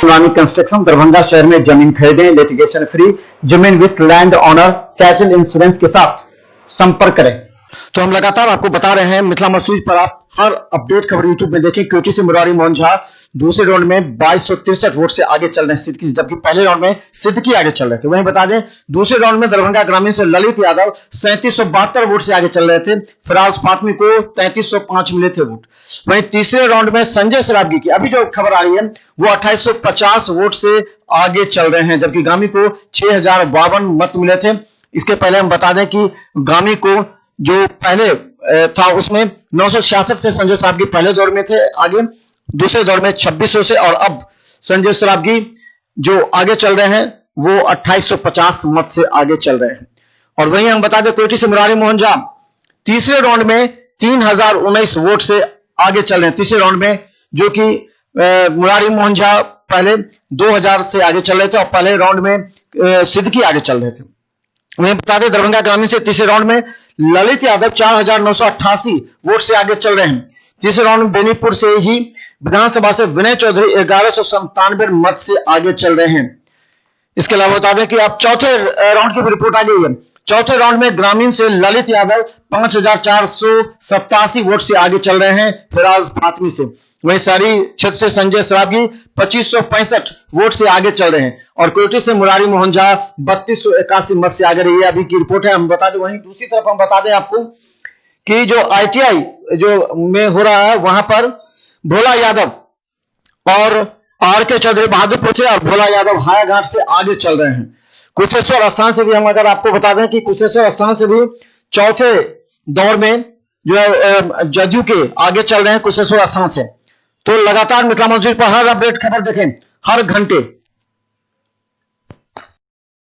Tsunami construction Darbhanga शहर में जमीन खरीदें, लिटिगेशन फ्री, जमीन with land owner title insurance के साथ संपर्क करें। तो हम लगातार आपको बता रहे हैं मिथिला मसूज पर आप हर अपडेट खबर यूट्यूब में देखें। कोची से मुरारी मोहन झा दूसरे राउंड में 2263 वोट से आगे चल रहे हैं सिद्दकी, जबकि पहले राउंड में सिद्दकी आगे चल रहे थे। वहीं बता दें दूसरे राउंड में दरभंगा ग्रामीण से ललित यादव 3772 वोट से आगे चल रहे थे। फिराज फातमी को 3305 मिले थे वोट। वहीं तीसरे राउंड में संजय सराबगी की अभी जो खबर आ रही है वो 2850 वोट से आगे चल रहे हैं, जबकि गामी को 6052 मत मिले थे। इसके पहले हम बता दें कि गामी को जो पहले था उसमें 966 से संजय सराबगी पहले दौर में थे आगे, दूसरे दौर में 2600 से, और अब संजय सराबगी जो आगे चल रहे हैं वो 2850 मत से आगे चल रहे हैं। और वहीं हम बता दें कोटी से मुरारी मोहन झा तीसरे राउंड में 3019 वोट से आगे चल रहे हैं। तीसरे राउंड में जो कि मुरारी मोहन झा पहले 2000 से आगे चल रहे थे और पहले राउंड में सिद्दकी आगे चल रहे थे। वहीं बता दें दरभंगा ग्रामीण से तीसरे राउंड में ललित यादव 4988 वोट से आगे चल रहे हैं। तीसरे राउंड में बेनीपुर से ही विधानसभा से विनय चौधरी 1197 मत से आगे चल रहे हैं। इसके अलावा बता दें कि अब चौथे राउंड की भी रिपोर्ट आ गई है। चौथे राउंड में ग्रामीण से ललित यादव 5487 वोट से आगे चल रहे हैं फिराज फातमी से। वहीं शहरी क्षेत्र से संजय सराबगी 2565 वोट से आगे चल रहे हैं और कोटी से मुरारी मोहन झा 3281 मत से आगे रही है। अभी की रिपोर्ट है, हम बता दें। वहीं दूसरी तरफ हम बता दें आपको कि जो ITI जो में हो रहा है वहां पर भोला यादव और RK चौधरी बहादुरपुर से और भोला यादव हायाघाट से आगे चल रहे हैं। कुशेश्वर स्थान से भी हम अगर आपको बता दें कि कुशेश्वर स्थान से भी चौथे दौर में जो है जदयू के आगे चल रहे हैं कुशेश्वर स्थान से। तो लगातार मिथिला मसूज पर हर अपडेट खबर देखें हर घंटे